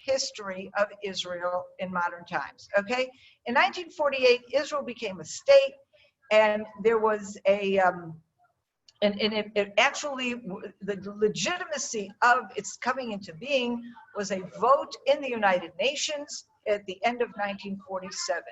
history of Israel in modern times, okay? In 1948, Israel became a state, and there was a, it actually, the legitimacy of its coming into being was a vote in the United Nations at the end of 1947.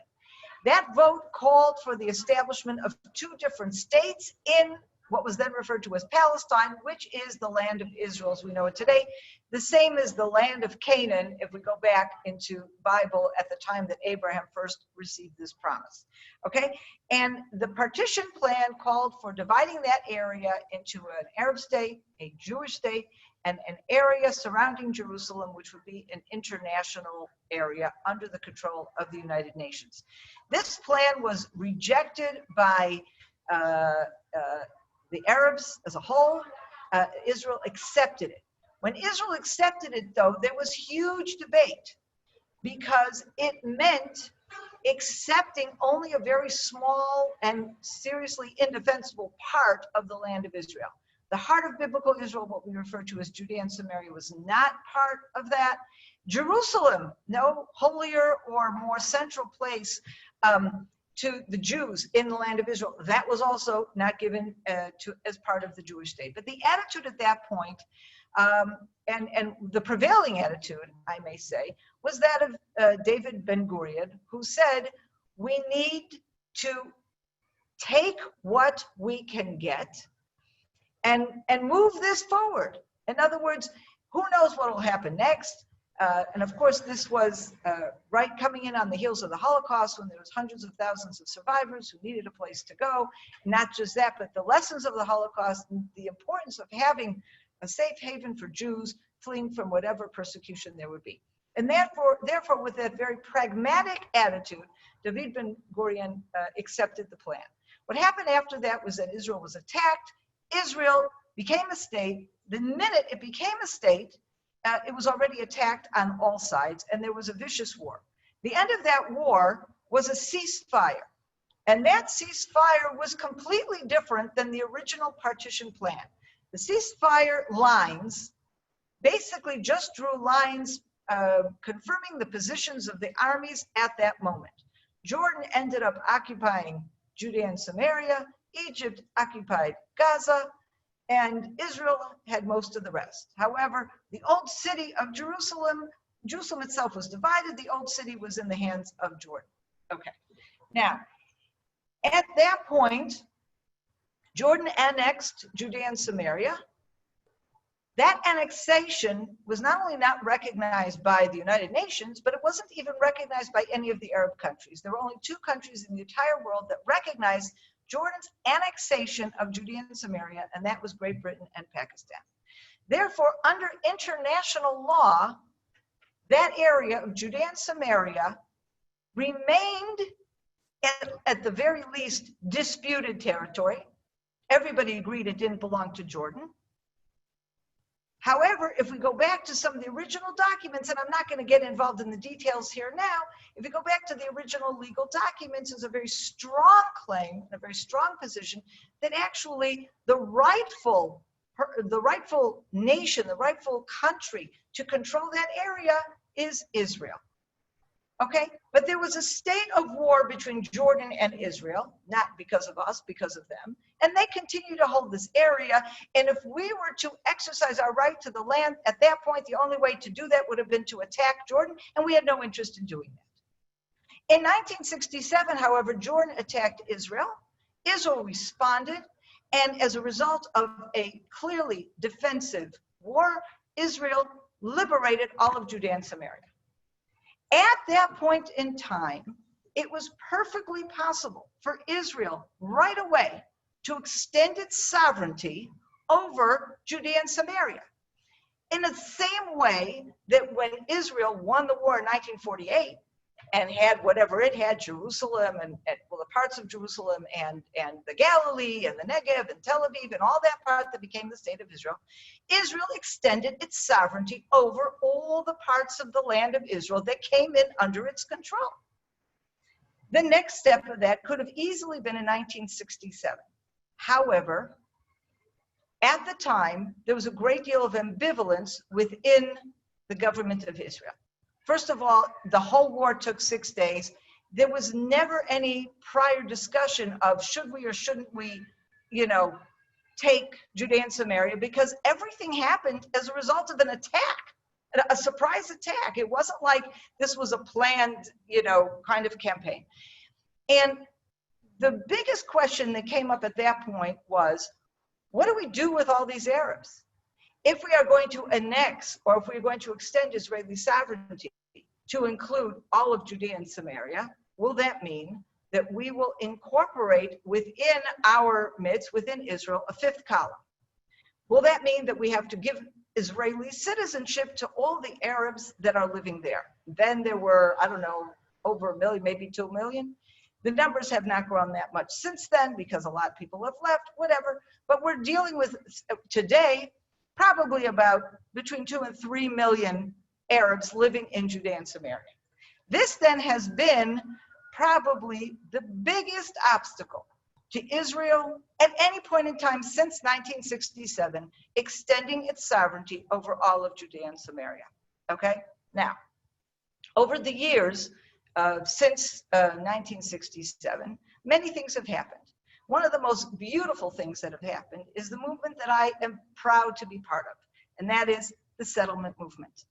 That vote called for the establishment of two different states in what was then referred to as Palestine, which is the land of Israel as we know it today, the same as the land of Canaan, if we go back into Bible at the time that Abraham first received this promise, okay? And the partition plan called for dividing that area into an Arab state, a Jewish state, and an area surrounding Jerusalem, which would be an international area under the control of the United Nations. This plan was rejected by the Arabs as a whole. Israel accepted it. When Israel accepted it, though, there was huge debate because it meant accepting only a very small and seriously indefensible part of the land of Israel. The heart of biblical Israel, what we refer to as Judea and Samaria, was not part of that. Jerusalem, no holier or more central place to the Jews in the land of Israel, that was also not given as part of the Jewish state. But the attitude at that point, and the prevailing attitude, I may say, was that of David Ben-Gurion, who said, we need to take what we can get and move this forward. In other words, who knows what will happen next? And of course, this was right coming in on the heels of the Holocaust, when there was hundreds of thousands of survivors who needed a place to go. Not just that, but the lessons of the Holocaust, and the importance of having a safe haven for Jews fleeing from whatever persecution there would be. And therefore, with that very pragmatic attitude, David Ben-Gurion accepted the plan. What happened after that was that Israel was attacked. Israel became a state. The minute it became a state, it was already attacked on all sides, and there was a vicious war. The end of that war was a ceasefire, and that ceasefire was completely different than the original partition plan. The ceasefire lines basically just drew lines confirming the positions of the armies at that moment. Jordan ended up occupying Judea and Samaria, Egypt occupied Gaza, and Israel had most of the rest. However, the old city of Jerusalem itself was divided. The old city was in the hands of Jordan. Okay. Now, at that point, Jordan annexed Judea and Samaria. That annexation was not only not recognized by the United Nations, but it wasn't even recognized by any of the Arab countries. There were only two countries in the entire world that recognized Jordan's annexation of Judea and Samaria, and that was Great Britain and Pakistan. Therefore, under international law, that area of Judea and Samaria remained at the very least disputed territory. Everybody agreed it didn't belong to Jordan. However, if we go back to some of the original documents, and I'm not going to get involved in the details here now, if we go back to the original legal documents, there's a very strong claim, a very strong position that actually the rightful nation, the rightful country to control that area is Israel. Okay, but there was a state of war between Jordan and Israel, not because of us, because of them, and they continue to hold this area. And if we were to exercise our right to the land, at that point, the only way to do that would have been to attack Jordan, and we had no interest in doing that. In 1967, however, Jordan attacked Israel. Israel responded, and as a result of a clearly defensive war, Israel liberated all of Judea and Samaria. At that point in time, it was perfectly possible for Israel right away to extend its sovereignty over Judea and Samaria. In the same way that when Israel won the war in 1948 and had whatever it had, Jerusalem and the parts of Jerusalem and the Galilee and the Negev and Tel Aviv and all that part that became the state of Israel, Israel extended its sovereignty over all the parts of the land of Israel that came in under its control. The next step of that could have easily been in 1967. However, at the time, there was a great deal of ambivalence within the government of Israel. First of all, the whole war took 6 days. There was never any prior discussion of should we or shouldn't we, take Judea and Samaria, because everything happened as a result of an attack, a surprise attack. It wasn't like this was a planned, kind of campaign. And the biggest question that came up at that point was, what do we do with all these Arabs? If we are going to annex, or if we are going to extend Israeli sovereignty to include all of Judea and Samaria, will that mean that we will incorporate within our midst, within Israel, a fifth column? Will that mean that we have to give Israeli citizenship to all the Arabs that are living there? Then there were, I don't know, over 1 million, maybe 2 million. The numbers have not grown that much since then because a lot of people have left, whatever. But we're dealing with, today, probably about between 2 and 3 million Arabs living in Judea and Samaria. This then has been probably the biggest obstacle to Israel at any point in time since 1967, extending its sovereignty over all of Judea and Samaria. Okay? Now, over the years, since 1967, many things have happened. One of the most beautiful things that have happened is the movement that I am proud to be part of, and that is the settlement movement.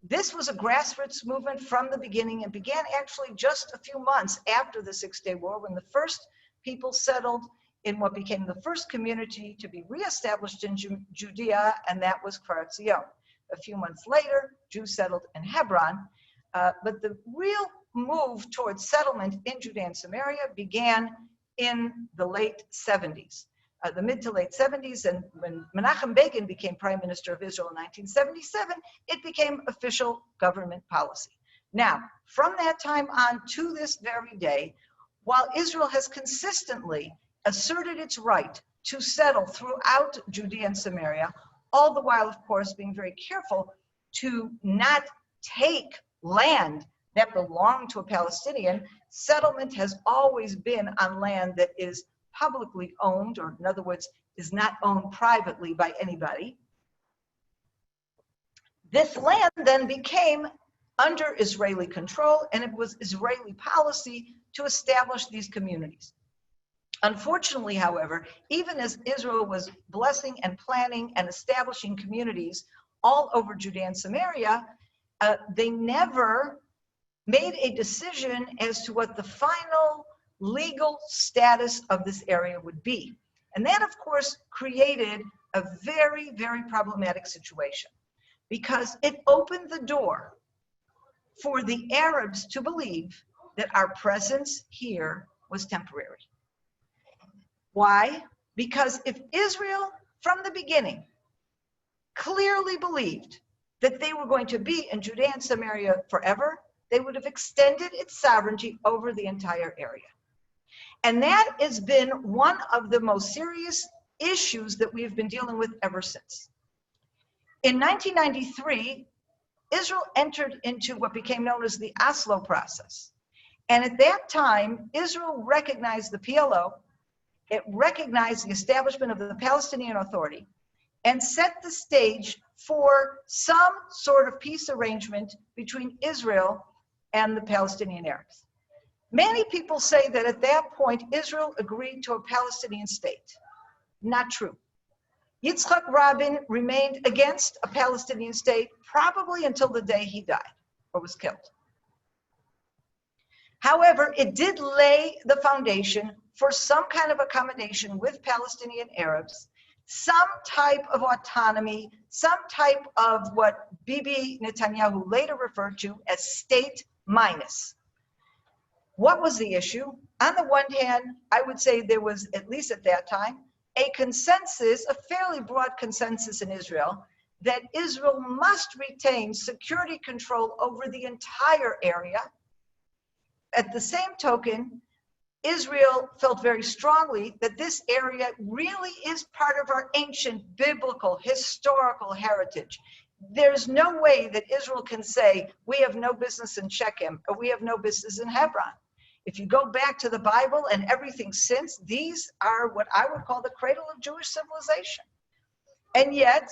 This was a grassroots movement from the beginning and began actually just a few months after the Six-Day War, when the first people settled in what became the first community to be reestablished in Judea, and that was Kfar Tzion. A few months later, Jews settled in Hebron, but the real move towards settlement in Judea and Samaria began in the late 70s. The mid to late 70s, and when Menachem Begin became Prime Minister of Israel in 1977, it became official government policy. Now, from that time on to this very day, while Israel has consistently asserted its right to settle throughout Judea and Samaria, all the while, of course, being very careful to not take land that belonged to a Palestinian, settlement has always been on land that is publicly owned, or in other words, is not owned privately by anybody. This land then became under Israeli control, and it was Israeli policy to establish these communities. Unfortunately, however, even as Israel was blessing and planning and establishing communities all over Judea and Samaria, they never made a decision as to what the final legal status of this area would be. And that, of course, created a very, very problematic situation, because it opened the door for the Arabs to believe that our presence here was temporary. Why? Because if Israel, from the beginning, clearly believed that they were going to be in Judea and Samaria forever, they would have extended its sovereignty over the entire area. And that has been one of the most serious issues that we've been dealing with ever since. In 1993, Israel entered into what became known as the Oslo Process. And at that time, Israel recognized the PLO, it recognized the establishment of the Palestinian Authority, and set the stage for some sort of peace arrangement between Israel and the Palestinian Arabs. Many people say that at that point, Israel agreed to a Palestinian state. Not true. Yitzhak Rabin remained against a Palestinian state probably until the day he died or was killed. However, it did lay the foundation for some kind of accommodation with Palestinian Arabs, some type of autonomy, some type of what Bibi Netanyahu later referred to as state minus. What was the issue? On the one hand, I would say there was, at least at that time, a consensus, a fairly broad consensus in Israel, that Israel must retain security control over the entire area. At the same token, Israel felt very strongly that this area really is part of our ancient biblical, historical heritage. There's no way that Israel can say, we have no business in Shechem, or we have no business in Hebron. If you go back to the Bible and everything since, these are what I would call the cradle of Jewish civilization. And yet,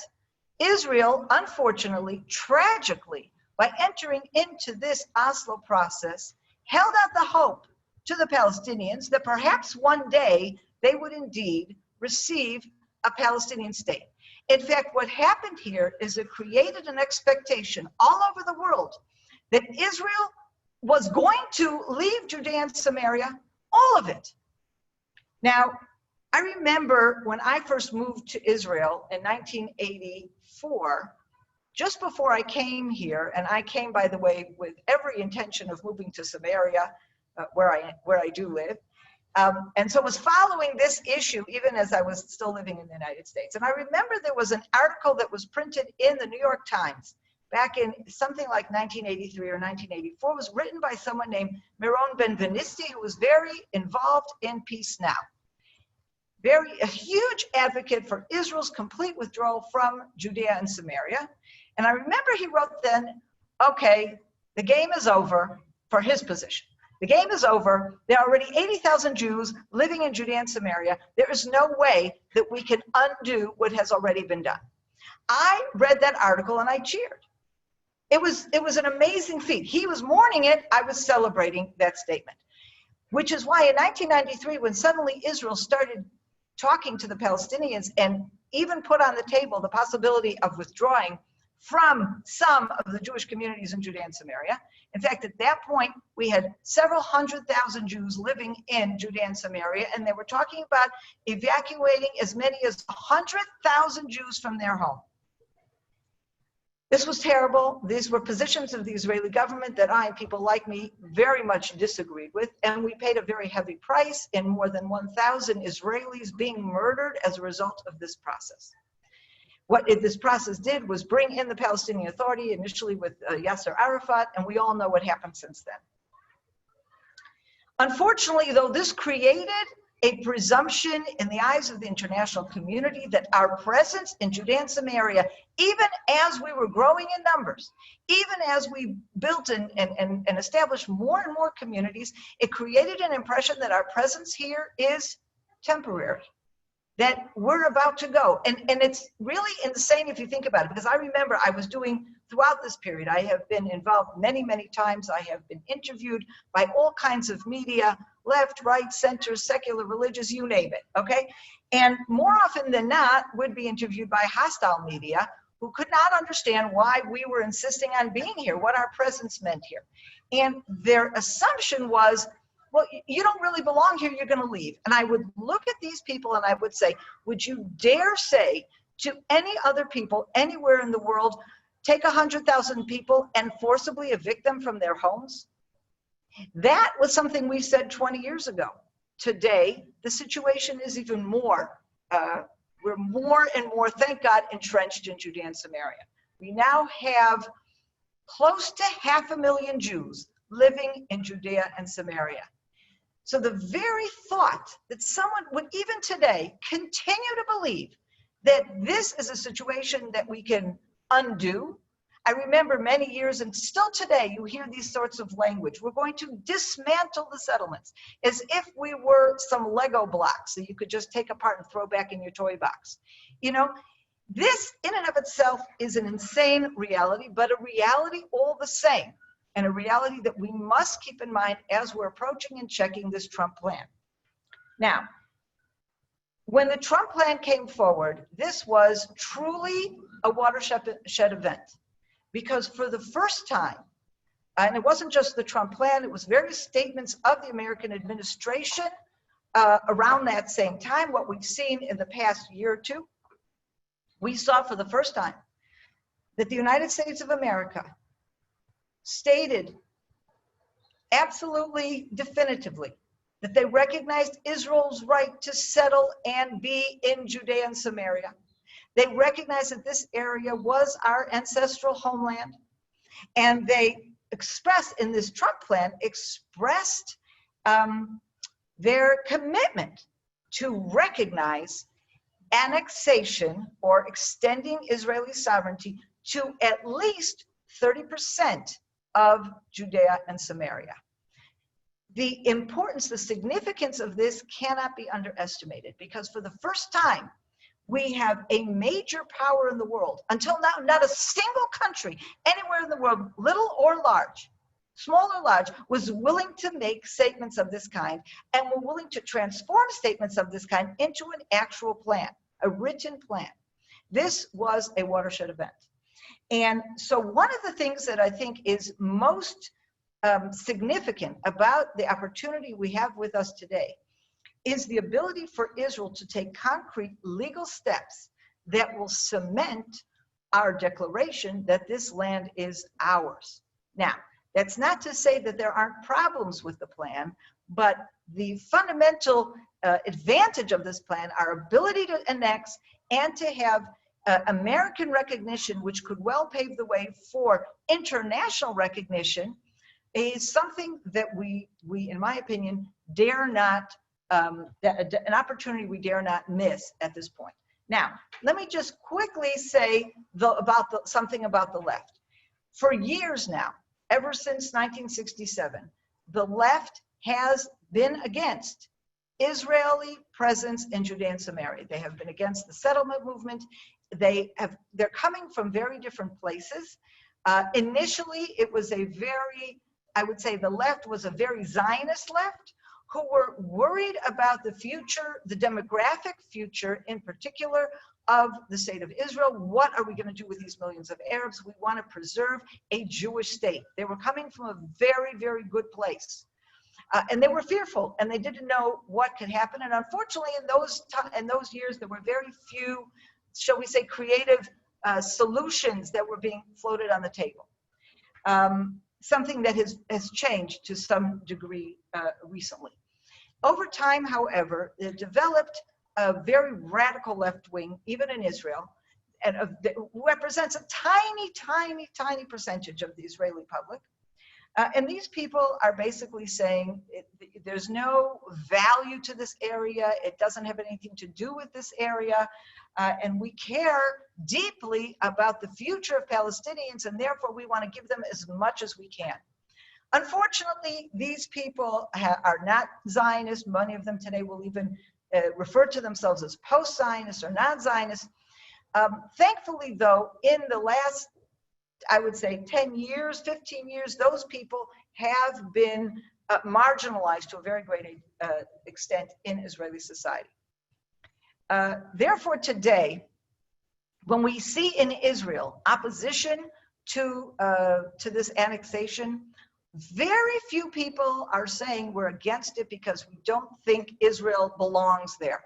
Israel, unfortunately, tragically, by entering into this Oslo process, held out the hope to the Palestinians that perhaps one day they would indeed receive a Palestinian state. In fact, what happened here is it created an expectation all over the world that Israel was going to leave Judea and Samaria, all of it. Now, I remember when I first moved to Israel in 1984, just before I came here, and I came, by the way, with every intention of moving to Samaria, where I do live, and so was following this issue even as I was still living in the United States. And I remember there was an article that was printed in the New York Times back in something like 1983 or 1984. It was written by someone named Miron Benvenisti, who was very involved in Peace Now. A huge advocate for Israel's complete withdrawal from Judea and Samaria. And I remember he wrote then, okay, the game is over for his position. The game is over. There are already 80,000 Jews living in Judea and Samaria. There is no way that we can undo what has already been done. I read that article and I cheered. It was an amazing feat. He was mourning it. I was celebrating that statement, which is why in 1993, when suddenly Israel started talking to the Palestinians and even put on the table the possibility of withdrawing from some of the Jewish communities in Judea and Samaria. In fact, at that point, we had several 100,000 Jews living in Judea and Samaria, and they were talking about evacuating as many as 100,000 Jews from their home. This was terrible. These were positions of the Israeli government that I and people like me very much disagreed with, and we paid a very heavy price in more than 1,000 Israelis being murdered as a result of this process. What this process did was bring in the Palestinian Authority, initially with Yasser Arafat, and we all know what happened since then. Unfortunately, though, this created a presumption in the eyes of the international community that our presence in Judea and Samaria, even as we were growing in numbers, even as we built and established more and more communities, it created an impression that our presence here is temporary, that we're about to go. And it's really insane if you think about it, because I remember I was doing, throughout this period, I have been involved many, many times. I have been interviewed by all kinds of media, left, right, center, secular, religious, you name it, okay? And more often than not, would be interviewed by hostile media who could not understand why we were insisting on being here, what our presence meant here. And their assumption was, well, you don't really belong here, you're gonna leave. And I would look at these people and I would say, would you dare say to any other people anywhere in the world, take 100,000 people and forcibly evict them from their homes? That was something we said 20 years ago. Today, the situation is even more, we're more and more, thank God, entrenched in Judea and Samaria. We now have close to 500,000 Jews living in Judea and Samaria. So the very thought that someone would even today continue to believe that this is a situation that we can undo. I remember many years, and still today, you hear these sorts of language. We're going to dismantle the settlements as if we were some Lego blocks that you could just take apart and throw back in your toy box. You know, this in and of itself is an insane reality, but a reality all the same, and a reality that we must keep in mind as we're approaching and checking this Trump plan. Now, when the Trump plan came forward, this was truly a watershed event, because for the first time, and it wasn't just the Trump plan, it was various statements of the American administration around that same time, what we've seen in the past year or two, we saw for the first time that the United States of America stated absolutely definitively that they recognized Israel's right to settle and be in Judea and Samaria. They recognized that this area was our ancestral homeland. And they expressed, in this Trump plan, expressed their commitment to recognize annexation or extending Israeli sovereignty to at least 30% of Judea and Samaria. The importance, the significance of this cannot be underestimated, because for the first time, we have a major power in the world. Until now, not a single country anywhere in the world, little or large, small or large, was willing to make statements of this kind and were willing to transform statements of this kind into an actual plan, a written plan. This was a watershed event. And so one of the things that I think is most significant about the opportunity we have with us today is the ability for Israel to take concrete legal steps that will cement our declaration that this land is ours. Now, that's not to say that there aren't problems with the plan, but the fundamental advantage of this plan, our ability to annex and to have American recognition, which could well pave the way for international recognition, is something that we in my opinion, dare not, an opportunity we dare not miss at this point. Now, let me just quickly say something about the left. For years now, ever since 1967, the left has been against Israeli presence in Judea and Samaria. They have been against the settlement movement. They're coming from very different places. Initially, it was I would say the left was a very Zionist left who were worried about the future, the demographic future in particular of the state of Israel. What are we going to do with these millions of Arabs? We want to preserve a Jewish state. They were coming from a very, very good place. And they were fearful, and they didn't know what could happen. And unfortunately, in those years, there were very few, shall we say, creative solutions that were being floated on the table. Something that has changed to some degree recently. Over time, however, it developed a very radical left wing, even in Israel, and represents a tiny, tiny, tiny percentage of the Israeli public. And these people are basically saying there's no value to this area. It doesn't have anything to do with this area. And we care deeply about the future of Palestinians, and therefore we want to give them as much as we can. Unfortunately, these people are not Zionists. Many of them today will even refer to themselves as post-Zionists or non-Zionists. Thankfully, though, in the last, I would say 10 years, 15 years, those people have been marginalized to a very great extent in Israeli society. Therefore, today, when we see in Israel opposition to this annexation, very few people are saying we're against it because we don't think Israel belongs there.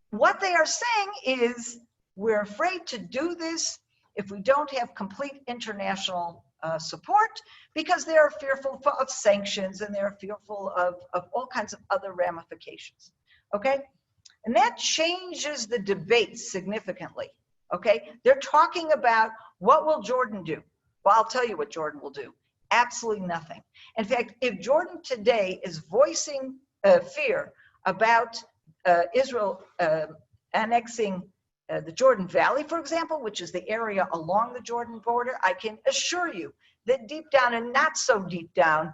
What they are saying is we're afraid to do this if we don't have complete international support, because they are fearful of sanctions and they're fearful of all kinds of other ramifications, okay? And that changes the debate significantly, okay? They're talking about what will Jordan do? Well, I'll tell you what Jordan will do. Absolutely nothing. In fact, if Jordan today is voicing fear about Israel annexing the Jordan Valley, for example, which is the area along the Jordan border, I can assure you that deep down and not so deep down,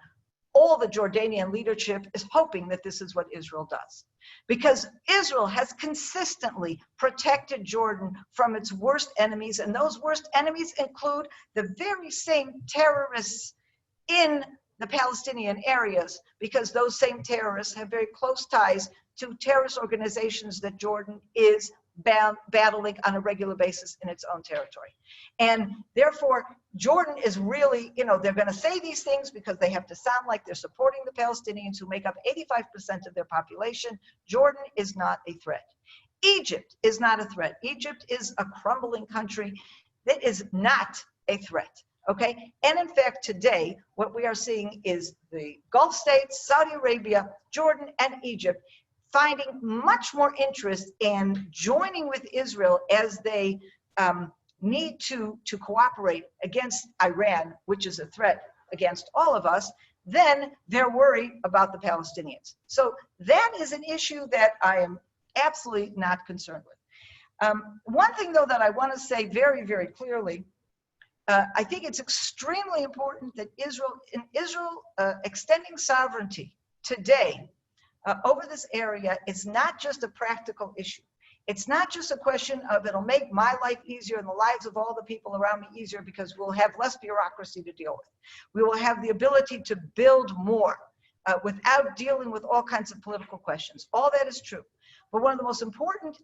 all the Jordanian leadership is hoping that this is what Israel does. Because Israel has consistently protected Jordan from its worst enemies, and those worst enemies include the very same terrorists in the Palestinian areas, because those same terrorists have very close ties to terrorist organizations that Jordan is battling on a regular basis in its own territory. And therefore, Jordan is really, they're going to say these things because they have to sound like they're supporting the Palestinians, who make up 85% of their population. Jordan is not a threat. Egypt is not a threat. Egypt is a crumbling country that is not a threat. Okay, and in fact, today, what we are seeing is the Gulf states, Saudi Arabia, Jordan, and Egypt finding much more interest in joining with Israel as they need to cooperate against Iran, which is a threat against all of us, than they're worried about the Palestinians. So that is an issue that I am absolutely not concerned with. One thing, though, that I want to say very, very clearly, I think it's extremely important that Israel extending sovereignty today over this area is not just a practical issue. It's not just a question of it'll make my life easier and the lives of all the people around me easier because we'll have less bureaucracy to deal with. We will have the ability to build more without dealing with all kinds of political questions. All that is true. But one of the most important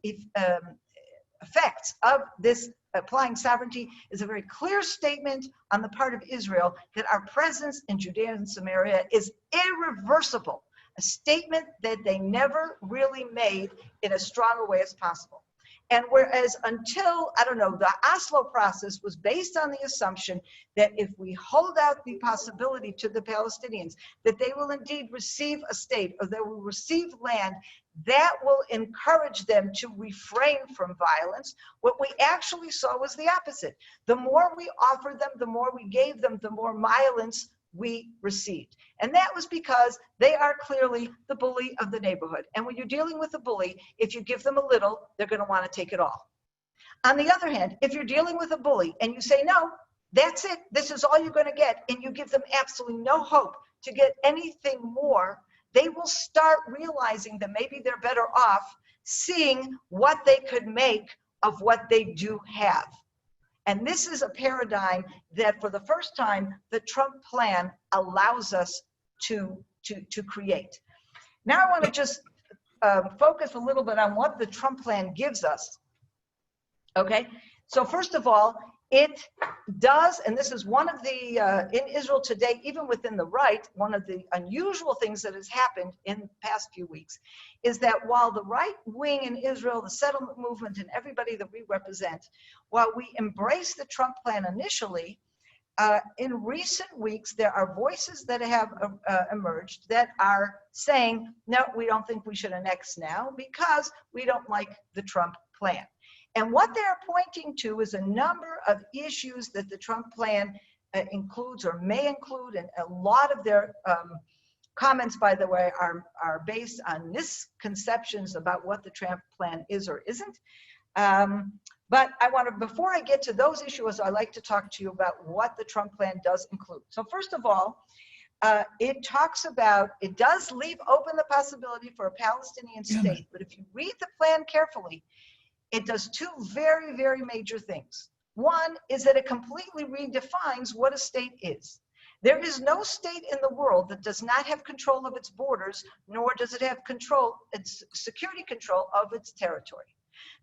effects of this applying sovereignty is a very clear statement on the part of Israel that our presence in Judea and Samaria is irreversible, a statement that they never really made in as strong a way as possible. And whereas until, I don't know, the Oslo process was based on the assumption that if we hold out the possibility to the Palestinians that they will indeed receive a state or they will receive land, that will encourage them to refrain from violence. What we actually saw was the opposite. The more we offered them, the more we gave them, the more violence we received. And that was because they are clearly the bully of the neighborhood. And when you're dealing with a bully, if you give them a little, they're going to want to take it all. On the other hand, if you're dealing with a bully and you say, no, that's it, this is all you're going to get, and you give them absolutely no hope to get anything more, they will start realizing that maybe they're better off seeing what they could make of what they do have. And this is a paradigm that for the first time, the Trump plan allows us to create. Now I want to just focus a little bit on what the Trump plan gives us. Okay, so first of all, it does, and this is one of the, in Israel today, even within the right, one of the unusual things that has happened in the past few weeks is that while the right wing in Israel, the settlement movement, and everybody that we represent, while we embrace the Trump plan initially, in recent weeks, there are voices that have emerged that are saying, no, we don't think we should annex now because we don't like the Trump plan. And what they're pointing to is a number of issues that the Trump plan includes or may include, and a lot of their comments, by the way, are based on misconceptions about what the Trump plan is or isn't. But I want to, before I get to those issues, I'd like to talk to you about what the Trump plan does include. So first of all, it talks about, it does leave open the possibility for a Palestinian state, but if you read the plan carefully, it does two very, very major things. One is that it completely redefines what a state is. There is no state in the world that does not have control of its borders, nor does it have control, its security control of its territory.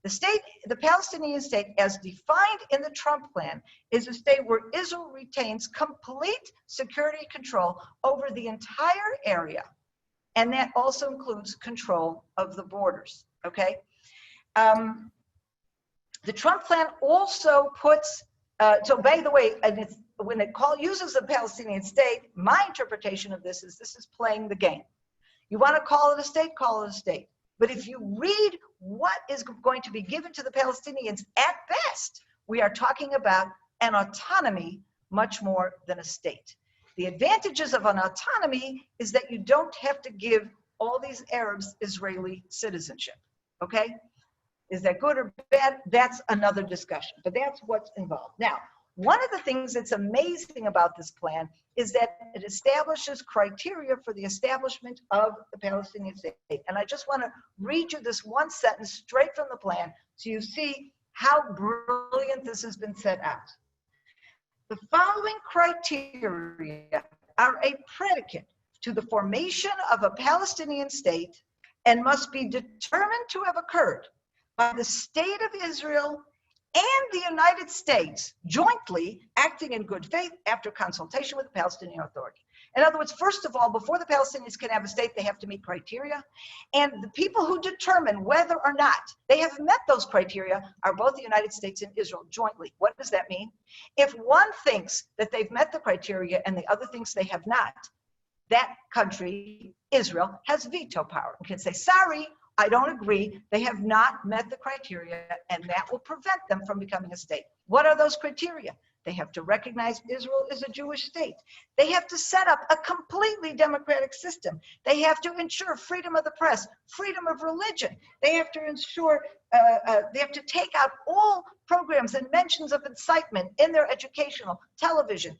The state, the Palestinian state, as defined in the Trump plan, is a state where Israel retains complete security control over the entire area, and that also includes control of the borders, okay? The Trump plan also puts, so by the way, and it's, when it uses the Palestinian state, my interpretation of this is playing the game. You want to call it a state, call it a state. But if you read what is going to be given to the Palestinians, at best, we are talking about an autonomy much more than a state. The advantages of an autonomy is that you don't have to give all these Arabs Israeli citizenship, okay? Is that good or bad? That's another discussion, but that's what's involved. Now, one of the things that's amazing about this plan is that it establishes criteria for the establishment of the Palestinian state. And I just want to read you this one sentence straight from the plan so you see how brilliant this has been set out. The following criteria are a predicate to the formation of a Palestinian state and must be determined to have occurred by the state of Israel and the United States jointly acting in good faith after consultation with the Palestinian Authority. In other words, first of all, before the Palestinians can have a state, they have to meet criteria. And the people who determine whether or not they have met those criteria are both the United States and Israel jointly. What does that mean? If one thinks that they've met the criteria and the other thinks they have not, that country, Israel, has veto power and can say, sorry, I don't agree. They have not met the criteria, and that will prevent them from becoming a state. What are those criteria? They have to recognize Israel as a Jewish state. They have to set up a completely democratic system. They have to ensure freedom of the press, freedom of religion. They have to ensure, they have to take out all programs and mentions of incitement in their educational, television,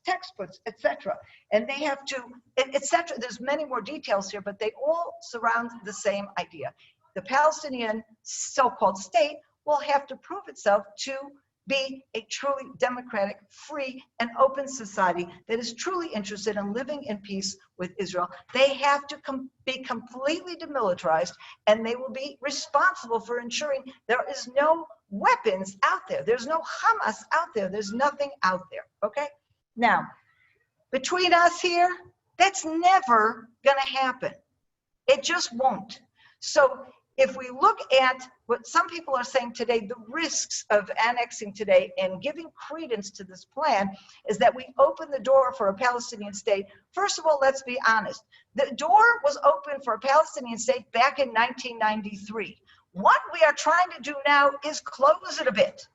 textbooks, etc. And they have to, etc. There's many more details here, but they all surround the same idea. the Palestinian so-called state will have to prove itself to be a truly democratic, free, and open society that is truly interested in living in peace with Israel. They have to be completely demilitarized, and they will be responsible for ensuring there is no weapons out there. There's no Hamas out there. There's nothing out there, okay? Now, between us here, that's never gonna happen. It just won't. So if we look at what some people are saying today, the risks of annexing today and giving credence to this plan is that we open the door for a Palestinian state. First of all, let's be honest. The door was open for a Palestinian state back in 1993. What we are trying to do now is close it a bit.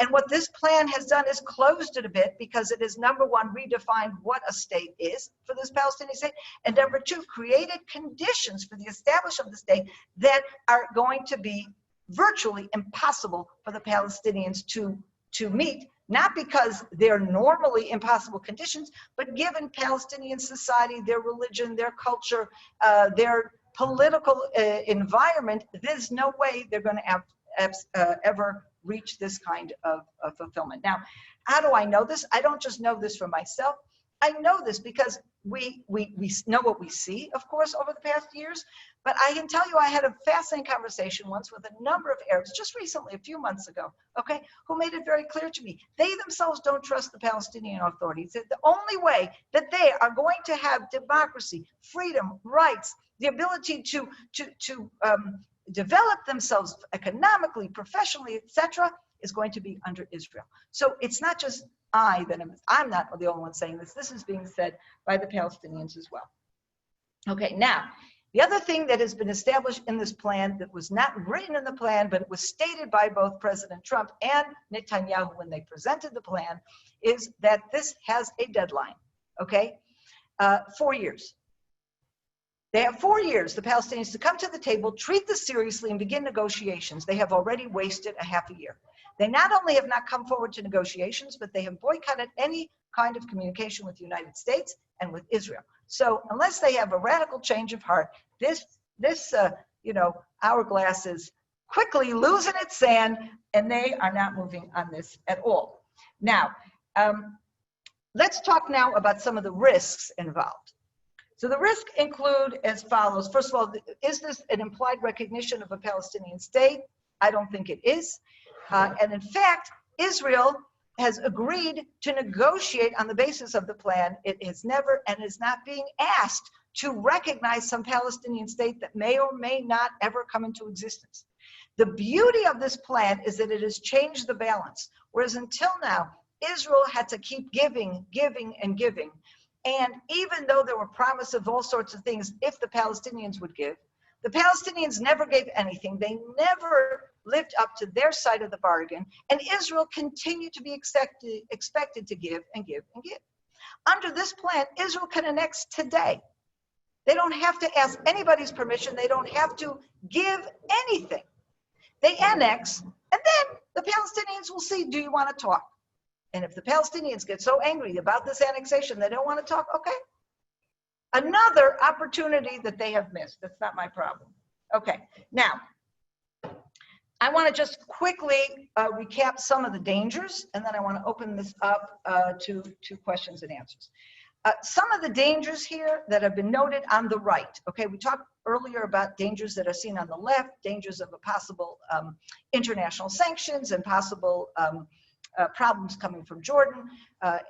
And what this plan has done is closed it a bit because it is, number one, redefined what a state is for this Palestinian state, and number two, created conditions for the establishment of the state that are going to be virtually impossible for the Palestinians to meet, not because they're normally impossible conditions, but given Palestinian society, their religion, their culture, their political environment, there's no way they're going to ever reach this kind of fulfillment. Now, how do I know this? I don't just know this for myself. I know this because we know what we see, of course, over the past years, but I can tell you I had a fascinating conversation once with a number of Arabs, just recently, a few months ago, okay, who made it very clear to me. They themselves don't trust the Palestinian authorities. That the only way that they are going to have democracy, freedom, rights, the ability to develop themselves economically, professionally, etc., is going to be under Israel. So it's not just I'm not the only one saying this. This is being said by the Palestinians as well. Okay, now, the other thing that has been established in this plan that was not written in the plan, but it was stated by both President Trump and Netanyahu when they presented the plan, is that this has a deadline, okay? 4 years. They have 4 years, the Palestinians, to come to the table, treat this seriously, and begin negotiations. They have already wasted a half a year. They not only have not come forward to negotiations, but they have boycotted any kind of communication with the United States and with Israel. So unless they have a radical change of heart, this hourglass is quickly losing its sand, and they are not moving on this at all. Now, let's talk now about some of the risks involved. So the risks include as follows. First of all, is this an implied recognition of a Palestinian state? I don't think it is. And in fact, Israel has agreed to negotiate on the basis of the plan. It has never and is not being asked to recognize some Palestinian state that may or may not ever come into existence. The beauty of this plan is that it has changed the balance, whereas until now, Israel had to keep giving, giving, and giving. And even though there were promises of all sorts of things if the Palestinians would give, the Palestinians never gave anything. They never lived up to their side of the bargain, and Israel continued to be expected to give and give and give. Under this plan, Israel can annex today. They don't have to ask anybody's permission. They don't have to give anything. They annex, and then the Palestinians will see, do you want to talk? And if the Palestinians get so angry about this annexation, they don't want to talk, okay. Another opportunity that they have missed. That's not my problem. Okay, now, I want to just quickly recap some of the dangers, and then I want to open this up to questions and answers. Some of the dangers here that have been noted on the right. Okay, we talked earlier about dangers that are seen on the left, dangers of a possible international sanctions and possible problems coming from Jordan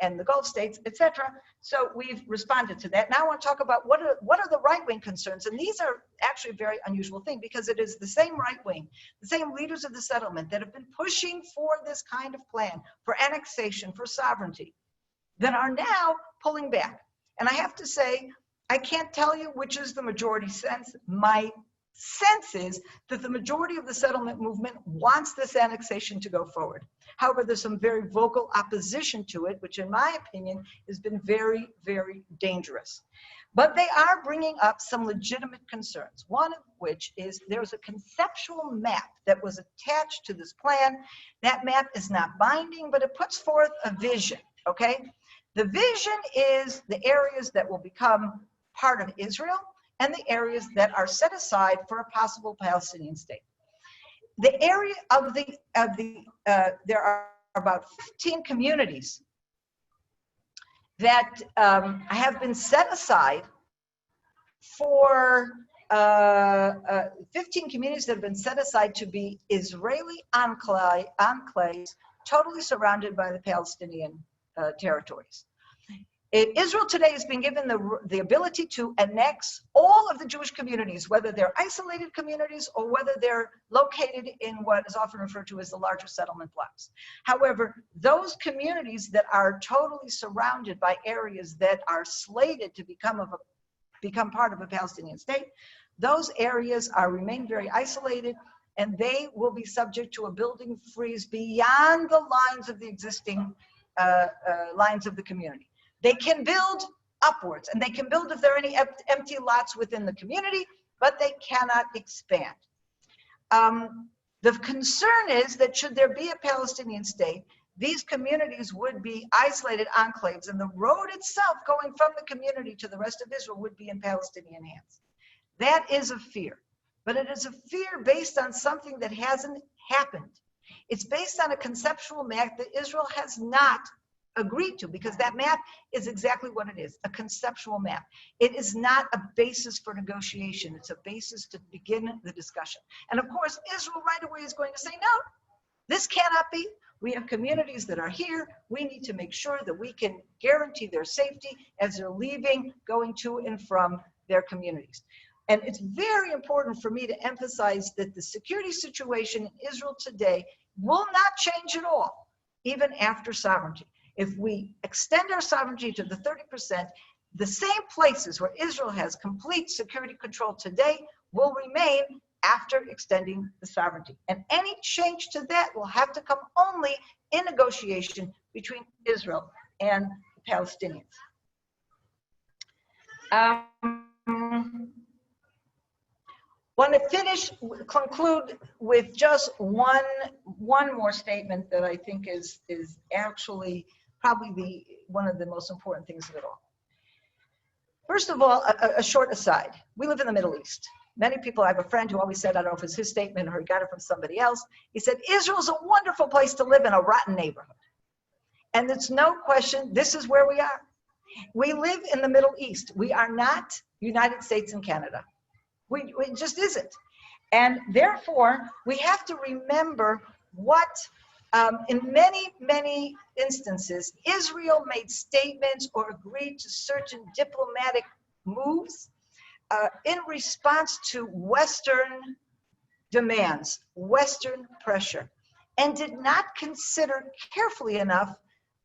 and the Gulf states, etc. So we've responded to that. Now I want to talk about what are the right-wing concerns, and these are actually a very unusual thing because it is the same right wing, the same leaders of the settlement that have been pushing for this kind of plan, for annexation, for sovereignty, that are now pulling back. And I have to say, I can't tell you which is the majority sense. My sense is that the majority of the settlement movement wants this annexation to go forward. However, there's some very vocal opposition to it, which in my opinion has been very, very dangerous. But they are bringing up some legitimate concerns, one of which is there's a conceptual map that was attached to this plan. That map is not binding, but it puts forth a vision, okay? The vision is the areas that will become part of Israel, and the areas that are set aside for a possible Palestinian state. The area there are about 15 communities that have been set aside for 15 communities that have been set aside to be Israeli enclaves, totally surrounded by the Palestinian territories. Israel today has been given the ability to annex all of the Jewish communities, whether they're isolated communities or whether they're located in what is often referred to as the larger settlement blocks. However, those communities that are totally surrounded by areas that are slated to become part of a Palestinian state, those areas remain very isolated, and they will be subject to a building freeze beyond the lines of the existing lines of the community. They can build upwards, and they can build if there are any empty lots within the community, but they cannot expand. The concern is that should there be a Palestinian state, these communities would be isolated enclaves, and the road itself going from the community to the rest of Israel would be in Palestinian hands. That is a fear, but it is a fear based on something that hasn't happened. It's based on a conceptual map that Israel has not agreed to, because that map is exactly what it is, a conceptual map. It is not a basis for negotiation. It's a basis to begin the discussion. And of course, Israel right away is going to say, no, this cannot be. We have communities that are here. We need to make sure that we can guarantee their safety as they're leaving, going to and from their communities. And it's very important for me to emphasize that the security situation in Israel today will not change at all, even after sovereignty. If we extend our sovereignty to the 30%, the same places where Israel has complete security control today will remain after extending the sovereignty. And any change to that will have to come only in negotiation between Israel and the Palestinians. Want to conclude with just one more statement that I think is actually probably one of the most important things of it all. First of all, a short aside. We live in the Middle East. Many people, I have a friend who always said, I don't know if it's his statement or he got it from somebody else. He said, Israel's a wonderful place to live in a rotten neighborhood. And it's no question, this is where we are. We live in the Middle East. We are not United States and Canada. It just isn't. And therefore, we have to remember what, in many instances, Israel made statements or agreed to certain diplomatic moves in response to Western demands, Western pressure, and did not consider carefully enough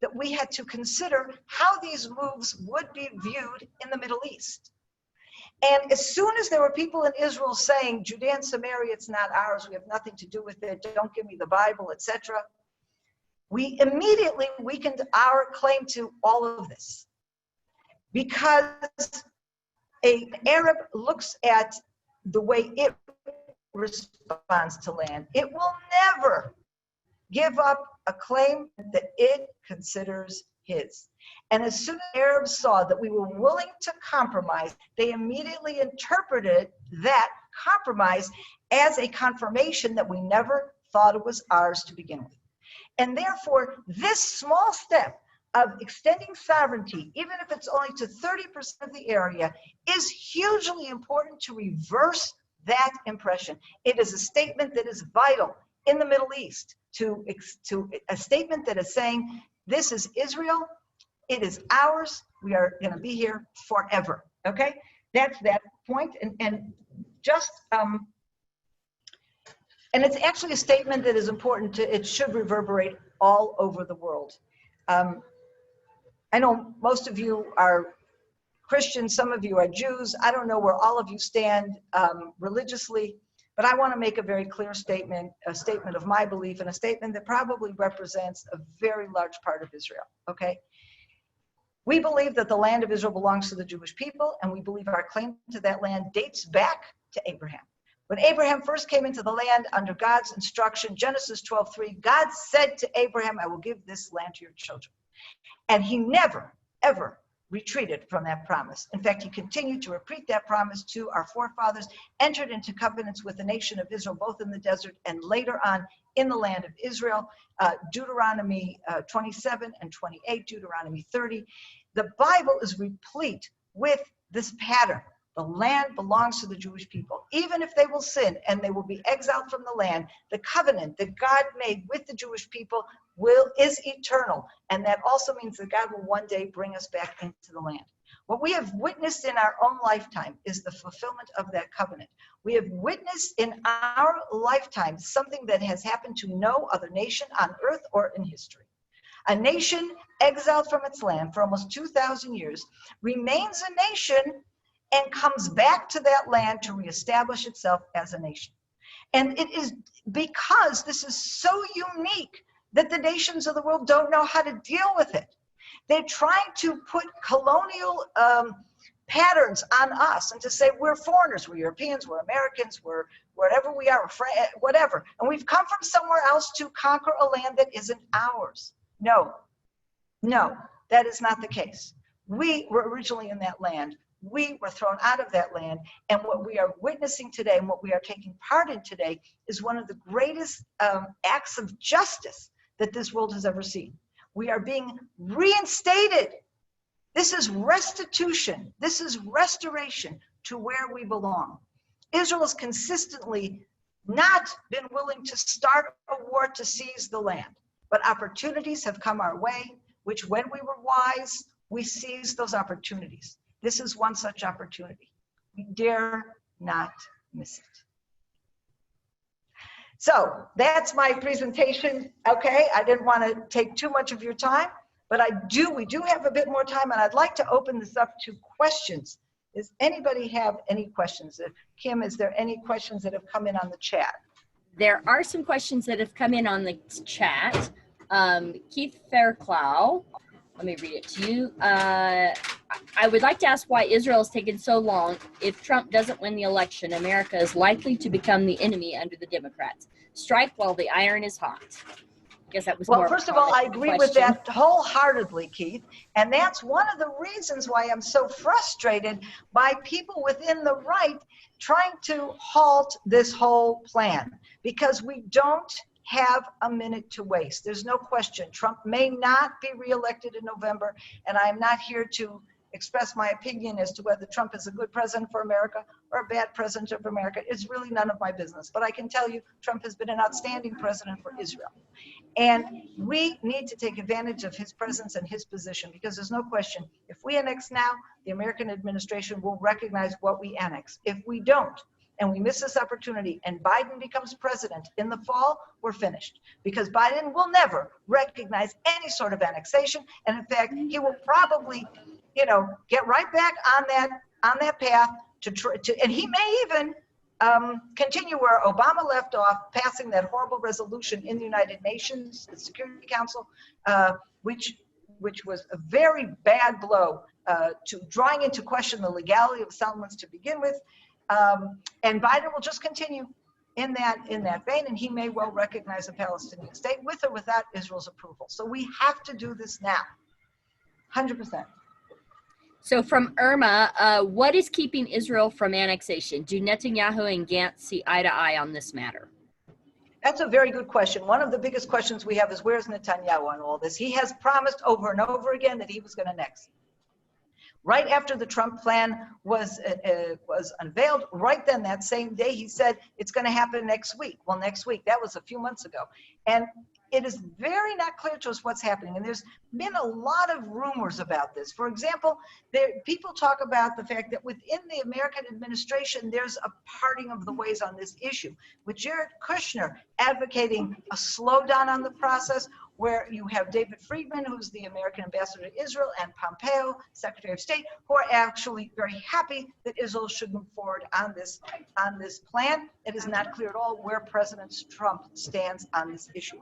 that we had to consider how these moves would be viewed in the Middle East. And as soon as there were people in Israel saying, Judea and Samaria, it's not ours, we have nothing to do with it, don't give me the Bible, etc., we immediately weakened our claim to all of this. Because an Arab looks at the way it responds to land, it will never give up a claim that it considers his. And as soon as Arabs saw that we were willing to compromise, they immediately interpreted that compromise as a confirmation that we never thought it was ours to begin with. And therefore, this small step of extending sovereignty, even if it's only to 30% of the area, is hugely important to reverse that impression. It is a statement that is vital in the Middle East, to a statement that is saying, this is Israel, it is ours, we are going to be here forever, okay? That's that point, and just, and it's actually a statement that is important it should reverberate all over the world. I know most of you are Christians, some of you are Jews. I don't know where all of you stand religiously, but I want to make a very clear statement, a statement of my belief, and a statement that probably represents a very large part of Israel, okay? We believe that the land of Israel belongs to the Jewish people, and we believe our claim to that land dates back to Abraham. When Abraham first came into the land under God's instruction, Genesis 12:3, God said to Abraham, I will give this land to your children. And he never, ever retreated from that promise. In fact, he continued to repeat that promise to our forefathers, entered into covenants with the nation of Israel, both in the desert and later on in the land of Israel. Deuteronomy 27 and 28, Deuteronomy 30. The Bible is replete with this pattern. The land belongs to the Jewish people. Even if they will sin and they will be exiled from the land, the covenant that God made with the Jewish people is eternal. And that also means that God will one day bring us back into the land. What we have witnessed in our own lifetime is the fulfillment of that covenant. We have witnessed in our lifetime something that has happened to no other nation on earth or in history. A nation exiled from its land for almost 2,000 years remains a nation and comes back to that land to reestablish itself as a nation. And it is because this is so unique that the nations of the world don't know how to deal with it. They're trying to put colonial patterns on us and to say we're foreigners, we're Europeans, we're Americans, we're whatever we are, whatever. And we've come from somewhere else to conquer a land that isn't ours. No, that is not the case. We were originally in that land. We were thrown out of that land. And what we are witnessing today and what we are taking part in today is one of the greatest acts of justice that this world has ever seen. We are being reinstated. This is restitution. This is restoration to where we belong. Israel has consistently not been willing to start a war to seize the land, but opportunities have come our way, which when we were wise, we seized those opportunities. This is one such opportunity. We dare not miss it. So that's my presentation. Okay, I didn't want to take too much of your time, but we do have a bit more time, and I'd like to open this up to questions. Does anybody have any questions? Kim, is there any questions that have come in on the chat? There are some questions that have come in on the chat. Keith Fairclough, let me read it to you. I would like to ask why Israel has taken so long. If Trump doesn't win the election, America is likely to become the enemy under the Democrats. Strike while the iron is hot. I guess that was well, first of all, I agree with that wholeheartedly, Keith. And that's one of the reasons why I'm so frustrated by people within the right trying to halt this whole plan, because we don't have a minute to waste. There's no question. Trump may not be reelected in November, and I'm not here to express my opinion as to whether Trump is a good president for America or a bad president of America. It's really none of my business. But I can tell you, Trump has been an outstanding president for Israel. And we need to take advantage of his presence and his position, because there's no question, if we annex now, the American administration will recognize what we annex. If we don't, and we miss this opportunity, and Biden becomes president in the fall, we're finished. Because Biden will never recognize any sort of annexation. And in fact, he will probably, get right back on that path and he may even continue where Obama left off, passing that horrible resolution in the United Nations, the Security Council, which was a very bad blow to drawing into question the legality of settlements to begin with. And Biden will just continue in that vein, and he may well recognize a Palestinian state with or without Israel's approval. So we have to do this now, 100%. So from Irma, what is keeping Israel from annexation? Do Netanyahu and Gantz see eye to eye on this matter? That's a very good question. One of the biggest questions we have is, where's Netanyahu on all this? He has promised over and over again that he was going to annex. Right after the Trump plan was unveiled, right then, that same day, he said it's going to happen next week. Well, next week, that was a few months ago. And it is very not clear to us what's happening. And there's been a lot of rumors about this. For example, people talk about the fact that within the American administration, there's a parting of the ways on this issue, with Jared Kushner advocating a slowdown on the process, where you have David Friedman, who's the American ambassador to Israel, and Pompeo, Secretary of State, who are actually very happy that Israel should move forward on this plan. It is not clear at all where President Trump stands on this issue.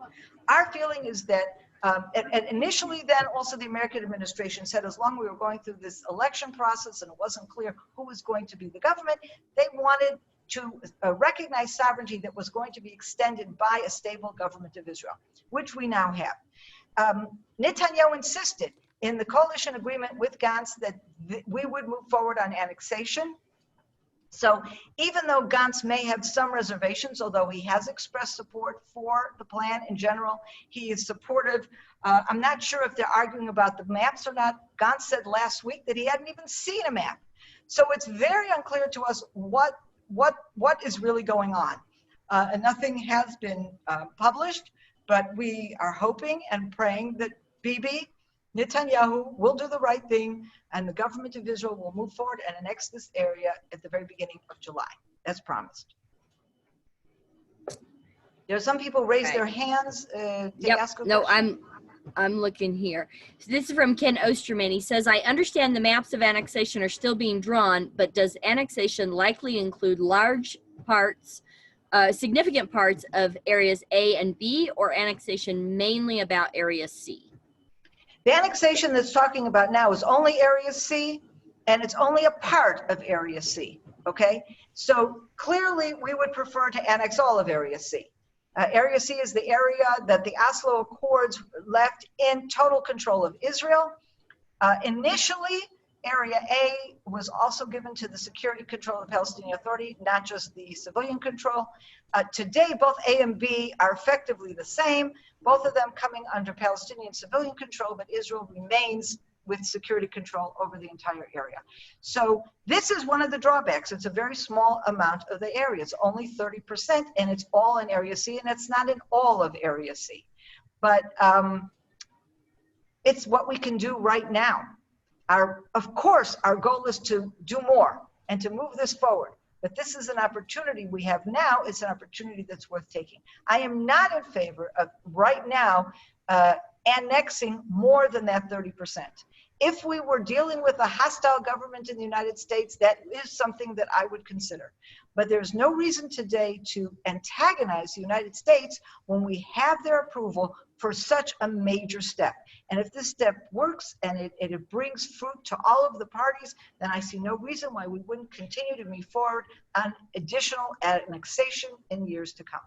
Our feeling is that, and initially then also the American administration said as long as we were going through this election process and it wasn't clear who was going to be the government, they wanted to recognize sovereignty that was going to be extended by a stable government of Israel, which we now have. Netanyahu insisted in the coalition agreement with Gantz that we would move forward on annexation. So even though Gantz may have some reservations, although he has expressed support for the plan in general, he is supportive. I'm not sure if they're arguing about the maps or not. Gantz said last week that he hadn't even seen a map. So it's very unclear to us what is really going on. And nothing has been published, but we are hoping and praying that Bibi Netanyahu will do the right thing and the government of Israel will move forward and annex this area at the very beginning of July, as promised. There are some people raise their hands to ask a question. I'm looking here. So this is from Ken Osterman. He says, I understand the maps of annexation are still being drawn, but does annexation likely include large parts, significant parts of areas A and B, or annexation mainly about area C? The annexation that's talking about now is only Area C, and it's only a part of Area C, okay? So clearly, we would prefer to annex all of Area C. Area C is the area that the Oslo Accords left in total control of Israel. Initially, Area A was also given to the security control of the Palestinian Authority, not just the civilian control. Today, both A and B are effectively the same, both of them coming under Palestinian civilian control, but Israel remains with security control over the entire area. So this is one of the drawbacks. It's a very small amount of the area. It's only 30%, and it's all in Area C, and it's not in all of Area C. But it's what we can do right now. Of course, our goal is to do more and to move this forward. But this is an opportunity we have now. It's an opportunity that's worth taking. I am not in favor of, right now, annexing more than that 30%. If we were dealing with a hostile government in the United States, that is something that I would consider. But there's no reason today to antagonize the United States when we have their approval for such a major step. And if this step works and it brings fruit to all of the parties, then I see no reason why we wouldn't continue to move forward on additional annexation in years to come.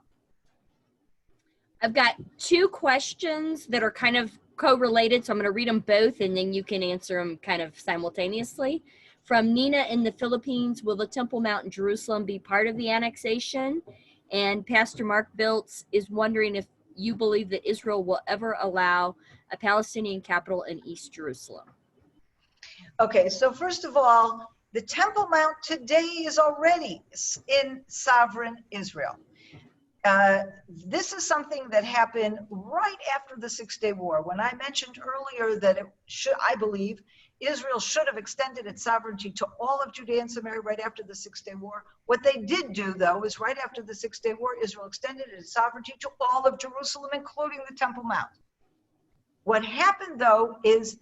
I've got two questions that are kind of co-related, so I'm going to read them both and then you can answer them kind of simultaneously. From Nina in the Philippines, will the Temple Mount in Jerusalem be part of the annexation? And Pastor Mark Biltz is wondering if you believe that Israel will ever allow a Palestinian capital in East Jerusalem. Okay, so first of all, the Temple Mount today is already in sovereign Israel. This is something that happened right after the Six-Day War. When I mentioned earlier that I believe Israel should have extended its sovereignty to all of Judea and Samaria right after the Six-Day War. What they did do, though, is right after the Six-Day War, Israel extended its sovereignty to all of Jerusalem, including the Temple Mount. What happened, though, is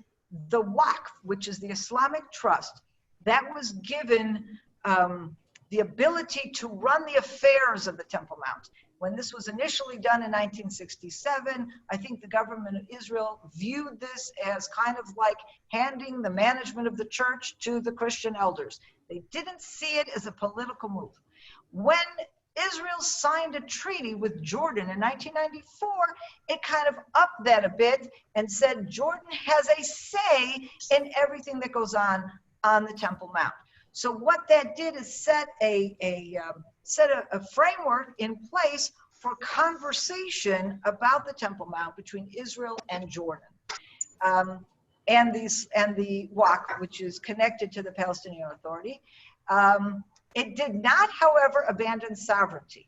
the Waqf, which is the Islamic trust, that was given the ability to run the affairs of the Temple Mount. When this was initially done in 1967, I think the government of Israel viewed this as kind of like handing the management of the church to the Christian elders. They didn't see it as a political move. When Israel signed a treaty with Jordan in 1994, it kind of upped that a bit and said Jordan has a say in everything that goes on the Temple Mount. So what that did is set a framework in place for conversation about the Temple Mount between Israel and Jordan, and the Waqf, which is connected to the Palestinian Authority. It did not, however, abandon sovereignty.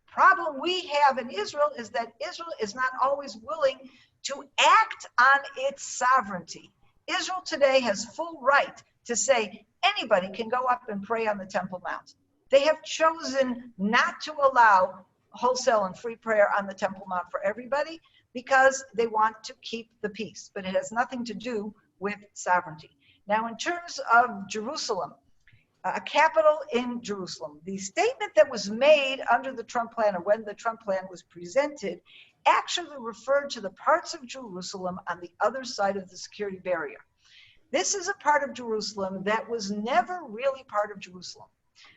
Problem we have in Israel is that Israel is not always willing to act on its sovereignty. Israel today has full right to say anybody can go up and pray on the Temple Mount. They have chosen not to allow wholesale and free prayer on the Temple Mount for everybody because they want to keep the peace, but it has nothing to do with sovereignty. Now, in terms of Jerusalem, a capital in Jerusalem, the statement that was made under the Trump plan, or when the Trump plan was presented, actually referred to the parts of Jerusalem on the other side of the security barrier. This is a part of Jerusalem that was never really part of Jerusalem.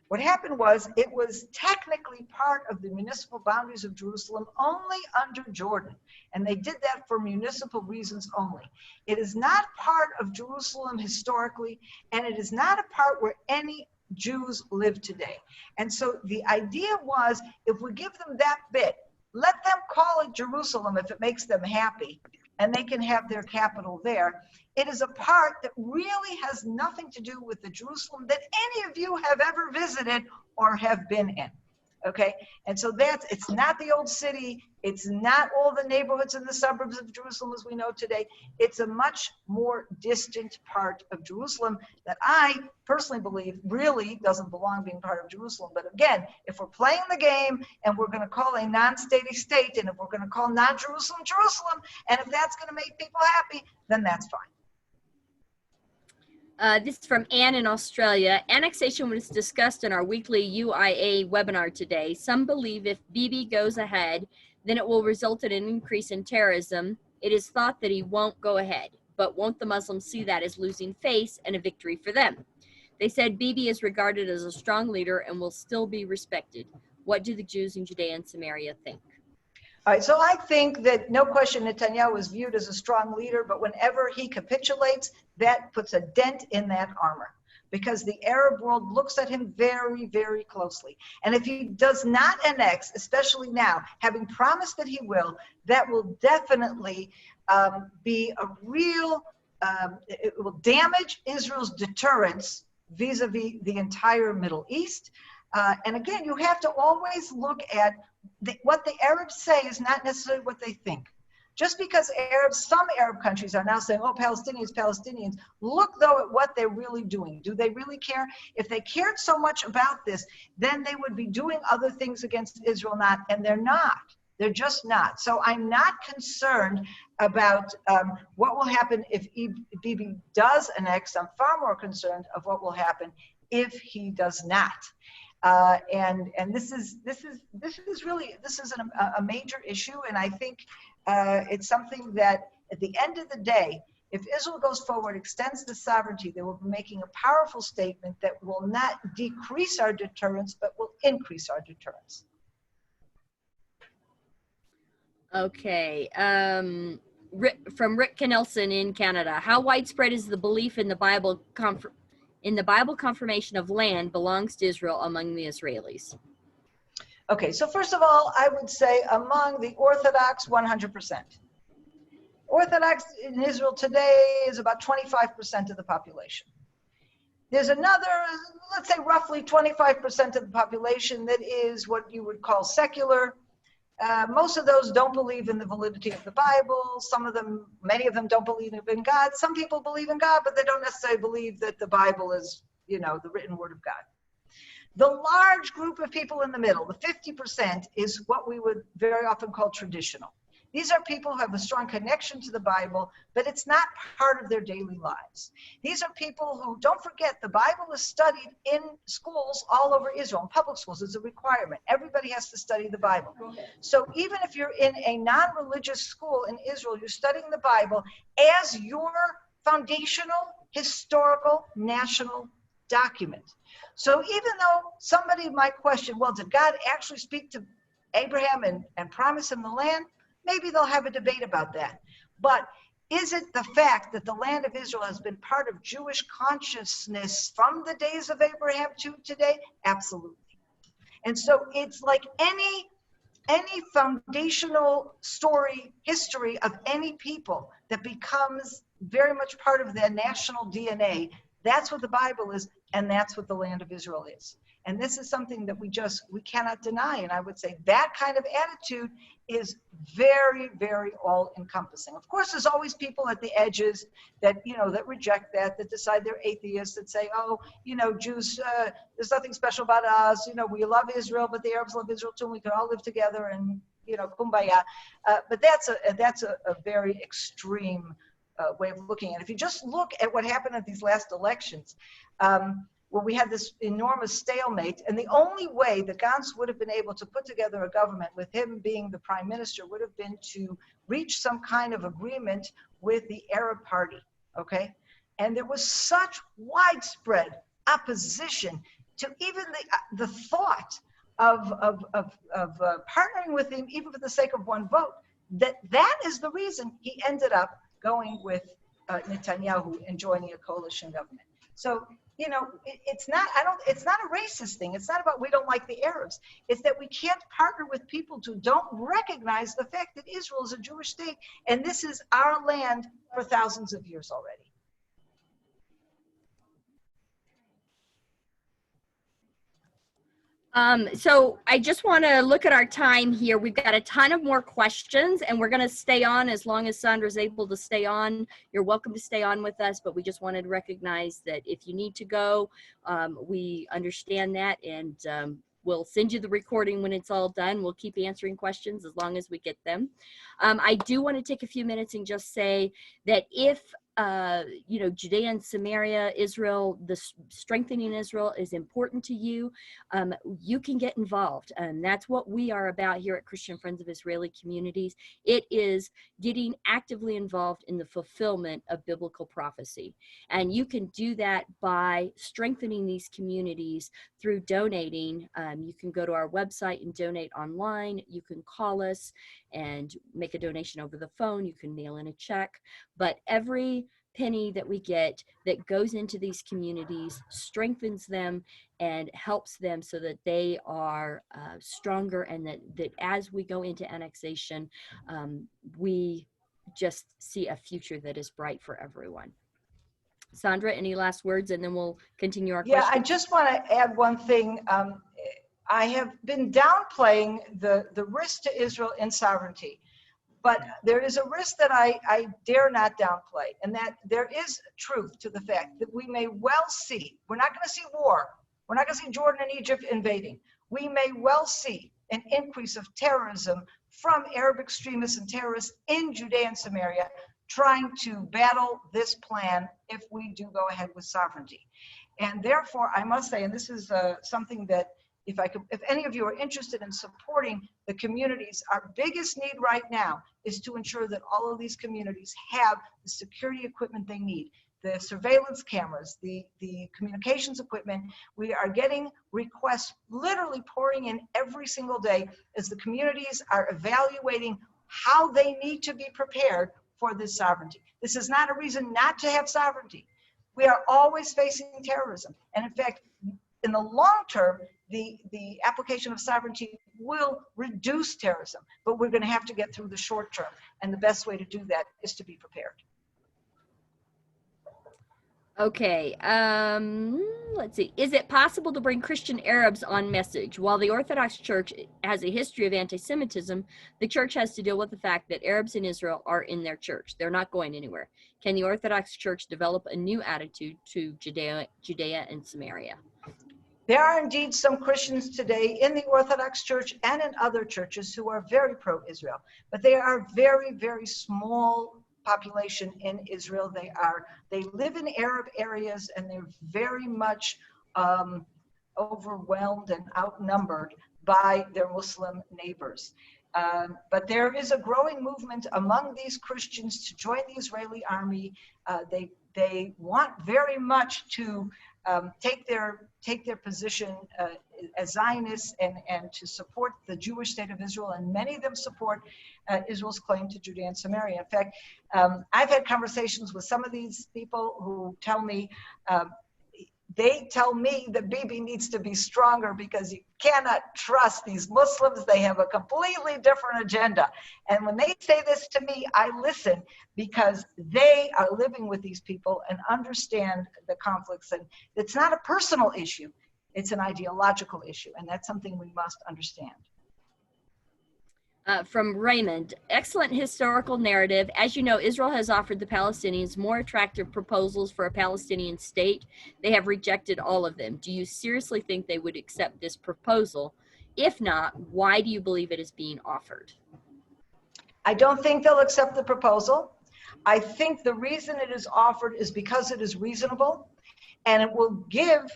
What happened was it was technically part of the municipal boundaries of Jerusalem only under Jordan. And they did that for municipal reasons only. It is not part of Jerusalem historically, and it is not a part where any Jews live today. And so the idea was, if we give them that bit, let them call it Jerusalem if it makes them happy, and they can have their capital there. It is a part that really has nothing to do with the Jerusalem that any of you have ever visited or have been in. Okay, and so it's not the old city, it's not all the neighborhoods and the suburbs of Jerusalem as we know today. It's a much more distant part of Jerusalem that I personally believe really doesn't belong being part of Jerusalem. But again, if we're playing the game and we're going to call a non-state a state, and if we're going to call non-Jerusalem Jerusalem, and if that's going to make people happy, then that's fine. This is from Anne in Australia. Annexation was discussed in our weekly UIA webinar today. Some believe if Bibi goes ahead, then it will result in an increase in terrorism. It is thought that he won't go ahead, but won't the Muslims see that as losing face and a victory for them? They said Bibi is regarded as a strong leader and will still be respected. What do the Jews in Judea and Samaria think? All right, so I think that no question Netanyahu is viewed as a strong leader, but whenever he capitulates, that puts a dent in that armor, because the Arab world looks at him very, very closely. And if he does not annex, especially now, having promised that he will, that will definitely be a real, it will damage Israel's deterrence vis-a-vis the entire Middle East. And again, you have to always look at what the Arabs say is not necessarily what they think. Just because some Arab countries are now saying, oh, Palestinians, Palestinians, look though at what they're really doing. Do they really care? If they cared so much about this, then they would be doing other things against Israel, and they're not. They're just not. So I'm not concerned about what will happen if Bibi does annex. I'm far more concerned of what will happen if he does not. And this is a major issue, and I think it's something that at the end of the day, if Israel goes forward, extends the sovereignty, they will be making a powerful statement that will not decrease our deterrence, but will increase our deterrence. Okay. From Rick Kennelson in Canada. How widespread is the belief in the Bible confirmation of land belongs to Israel among the Israelis? Okay, so first of all, I would say among the Orthodox, 100%. Orthodox in Israel today is about 25% of the population. There's another, let's say roughly 25% of the population that is what you would call secular. Most of those don't believe in the validity of the Bible. Many of them don't believe in God. Some people believe in God, but they don't necessarily believe that the Bible is, the written word of God. The large group of people in the middle, the 50%, is what we would very often call traditional. These are people who have a strong connection to the Bible, but it's not part of their daily lives. These are people who, don't forget, the Bible is studied in schools all over Israel, in public schools. It's a requirement. Everybody has to study the Bible. So even if you're in a non-religious school in Israel, you're studying the Bible as your foundational, historical, national document. So even though somebody might question, well, did God actually speak to Abraham and promise him the land? Maybe they'll have a debate about that. But is it the fact that the land of Israel has been part of Jewish consciousness from the days of Abraham to today? Absolutely. And so it's like any foundational story, history of any people that becomes very much part of their national DNA. That's what the Bible is, and that's what the land of Israel is. And this is something that we cannot deny. And I would say that kind of attitude is very, very all-encompassing. Of course, there's always people at the edges that, that reject that decide they're atheists, that say, oh, Jews, there's nothing special about us. We love Israel, but the Arabs love Israel too, and we can all live together and, kumbaya. But that's a very extreme way of looking at it. If you just look at what happened at these last elections, where we had this enormous stalemate, and the only way that Gantz would have been able to put together a government with him being the prime minister would have been to reach some kind of agreement with the Arab Party, okay? And there was such widespread opposition to even the thought of partnering with him, even for the sake of one vote, that is the reason he ended up going with Netanyahu and joining a coalition government. So, you know, it's not a racist thing. It's not about we don't like the Arabs. It's that we can't partner with people who don't recognize the fact that Israel is a Jewish state, and this is our land for thousands of years already. So I just want to look at our time here. We've got a ton of more questions, and we're going to stay on as long as Sondra's able to stay on. You're welcome to stay on with us, but we just wanted to recognize that if you need to go, we understand that, and we'll send you the recording when it's all done. We'll keep answering questions as long as we get them. I do want to take a few minutes and just say that if you know, Judea and Samaria, Israel, the strengthening Israel is important to you, you can get involved. And that's what we are about here at Christian Friends of Israeli Communities. It is getting actively involved in the fulfillment of biblical prophecy. And you can do that by strengthening these communities through donating. You can go to our website and donate online. You can call us and make a donation over the phone. You can mail in a check. But every penny that we get that goes into these communities strengthens them and helps them so that they are stronger, and that as we go into annexation, we just see a future that is bright for everyone. Sondra, any last words, and then we'll continue our questions? I just want to add one thing. I have been downplaying the risk to Israel in sovereignty. But there is a risk that I dare not downplay, and that there is truth to the fact that we may well see, we're not going to see war, we're not going to see Jordan and Egypt invading. We may well see an increase of terrorism from Arab extremists and terrorists in Judea and Samaria trying to battle this plan if we do go ahead with sovereignty. And therefore, I must say, and this is something that if any of you are interested in supporting the communities, our biggest need right now is to ensure that all of these communities have the security equipment they need, the surveillance cameras, the communications equipment. We are getting requests literally pouring in every single day as the communities are evaluating how they need to be prepared for this sovereignty. This is not a reason not to have sovereignty. We are always facing terrorism. And in fact, in the long term, the application of sovereignty will reduce terrorism, but we're going to have to get through the short term. And the best way to do that is to be prepared. Okay, let's see. Is it possible to bring Christian Arabs on message? While the Orthodox Church has a history of anti-Semitism, the church has to deal with the fact that Arabs in Israel are in their church. They're not going anywhere. Can the Orthodox Church develop a new attitude to Judea and Samaria? There are indeed some Christians today in the Orthodox Church and in other churches who are very pro-Israel, but they are very, very small population in Israel. They live in Arab areas, and they're very much overwhelmed and outnumbered by their Muslim neighbors. But there is a growing movement among these Christians to join the Israeli army. They want very much to take their position as Zionists and to support the Jewish state of Israel, and many of them support Israel's claim to Judea and Samaria. In fact, I've had conversations with some of these people who tell me, that Bibi needs to be stronger because you cannot trust these Muslims. They have a completely different agenda. And when they say this to me, I listen because they are living with these people and understand the conflicts. And it's not a personal issue, it's an ideological issue. And that's something we must understand. From Raymond, excellent historical narrative. As you know, Israel has offered the Palestinians more attractive proposals for a Palestinian state. They have rejected all of them. Do you seriously think they would accept this proposal? If not, why do you believe it is being offered? I don't think they'll accept the proposal. I think the reason it is offered is because it is reasonable, and it will give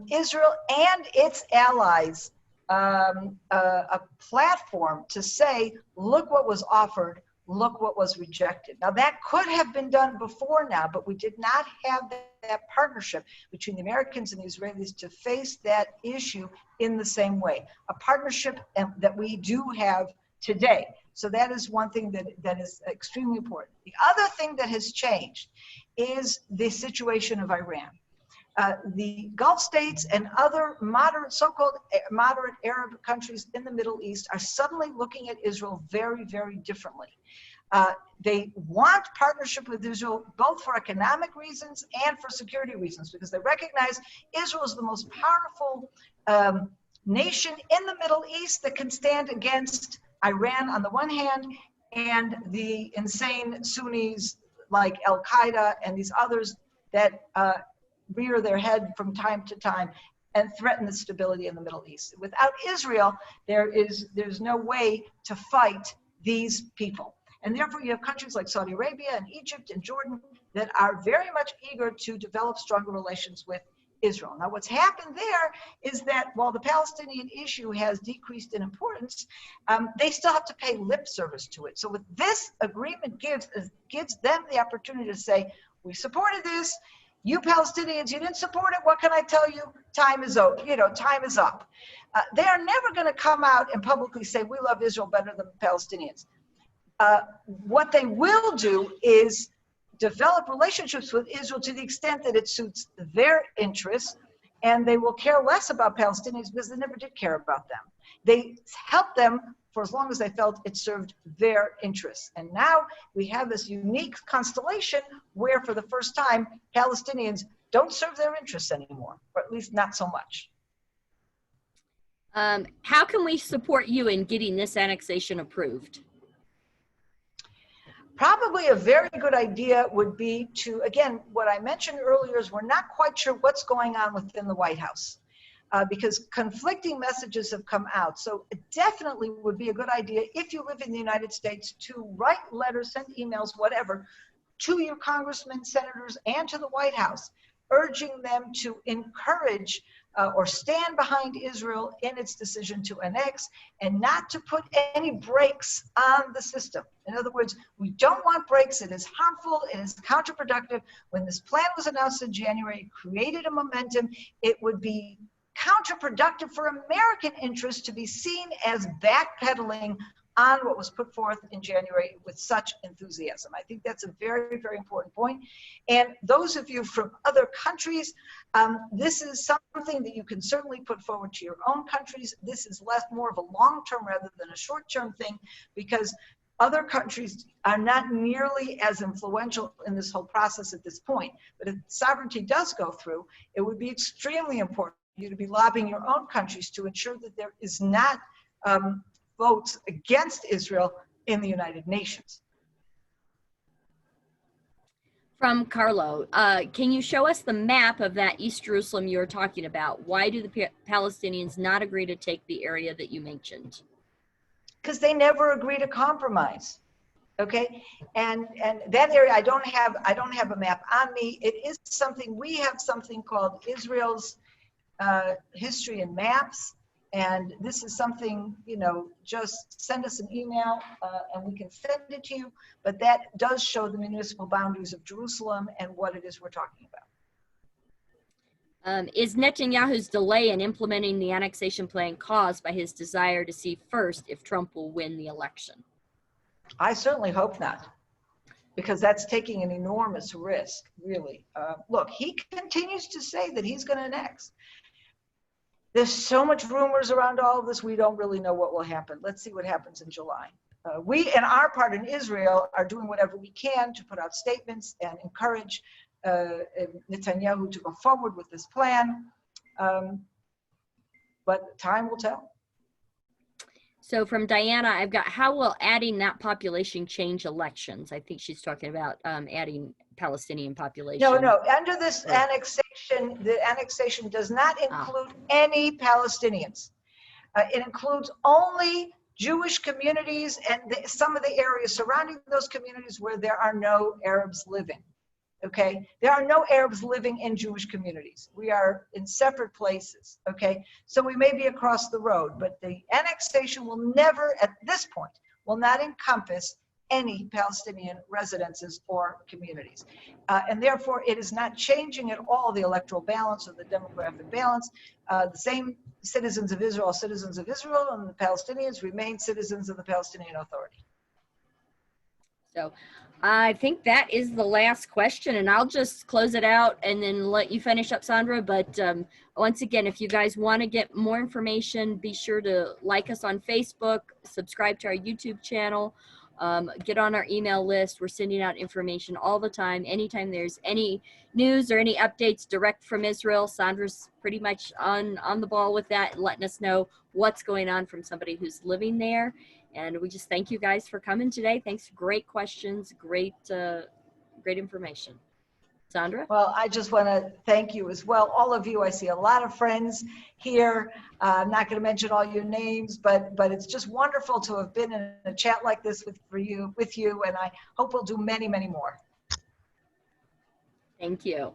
Israel and its allies a platform to say, look what was offered, look what was rejected. Now that could have been done before now, but we did not have that partnership between the Americans and the Israelis to face that issue in the same way. A partnership that we do have today. So that is one thing that is extremely important. The other thing that has changed is the situation of Iran. The Gulf states and other moderate, so-called moderate Arab countries in the Middle East are suddenly looking at Israel very, very differently. They want partnership with Israel, both for economic reasons and for security reasons, because they recognize Israel is the most powerful nation in the Middle East that can stand against Iran on the one hand, and the insane Sunnis like Al-Qaeda and these others that rear their head from time to time and threaten the stability in the Middle East. Without Israel, there's no way to fight these people. And therefore you have countries like Saudi Arabia and Egypt and Jordan that are very much eager to develop stronger relations with Israel. Now what's happened there is that while the Palestinian issue has decreased in importance, they still have to pay lip service to it. So what this agreement gives them the opportunity to say, we supported this, you Palestinians, you didn't support it, what can I tell you? Time is over, time is up. They are never gonna come out and publicly say, we love Israel better than the Palestinians. What they will do is develop relationships with Israel to the extent that it suits their interests, and they will care less about Palestinians because they never did care about them. They helped them for as long as they felt it served their interests. And now we have this unique constellation where for the first time, Palestinians don't serve their interests anymore, or at least not so much. How can we support you in getting this annexation approved? Probably a very good idea would be to, again, what I mentioned earlier is we're not quite sure what's going on within the White House because conflicting messages have come out. So it definitely would be a good idea if you live in the United States to write letters, send emails, whatever, to your congressmen, senators, and to the White House, urging them to encourage or stand behind Israel in its decision to annex and not to put any brakes on the system. In other words, we don't want brakes. It is harmful. It is counterproductive. When this plan was announced in January, it created a momentum. It would be counterproductive for American interests to be seen as backpedaling on what was put forth in January with such enthusiasm. I think that's a very, very important point. And those of you from other countries, this is something that you can certainly put forward to your own countries. This is more of a long-term rather than a short-term thing, because other countries are not nearly as influential in this whole process at this point. But if sovereignty does go through, it would be extremely important for you to be lobbying your own countries to ensure that there is not votes against Israel in the United Nations. From Carlow, can you show us the map of that East Jerusalem you were talking about? Why do the Palestinians not agree to take the area that you mentioned? Because they never agree to compromise. Okay, and that area I don't have a map on me. It is something, we have something called Israel's History and Maps. And this is something, just send us an email and we can send it to you. But that does show the municipal boundaries of Jerusalem and what it is we're talking about. Is Netanyahu's delay in implementing the annexation plan caused by his desire to see first if Trump will win the election? I certainly hope not, because that's taking an enormous risk, really. Look, he continues to say that he's going to annex. There's so much rumors around all of this, we don't really know what will happen. Let's see what happens in July. We, in our part in Israel, are doing whatever we can to put out statements and encourage Netanyahu to go forward with this plan. But time will tell. So from Diana, I've got, how will adding that population change elections? I think she's talking about adding Palestinian population. No, under this annexation, the annexation does not include any Palestinians. It includes only Jewish communities and some of the areas surrounding those communities where there are no Arabs living. Okay, there are no Arabs living in Jewish communities. We are in separate places. Okay, so we may be across the road, but the annexation will never, at this point, will not encompass any Palestinian residences or communities. And therefore, it is not changing at all the electoral balance or the demographic balance. The same citizens of Israel, and the Palestinians remain citizens of the Palestinian Authority. So I think that is the last question, and I'll just close it out and then let you finish up, Sondra. But once again, if you guys want to get more information, be sure to like us on Facebook, subscribe to our YouTube channel, get on our email list. We're sending out information all the time. Anytime there's any news or any updates direct from Israel, Sondra's pretty much on the ball with that and letting us know what's going on from somebody who's living there. And we just thank you guys for coming today. Thanks. Great questions. Great information. Sondra? Well, I just want to thank you as well. All of you, I see a lot of friends here. I'm not going to mention all your names, but it's just wonderful to have been in a chat like this with you, and I hope we'll do many, many more. Thank you.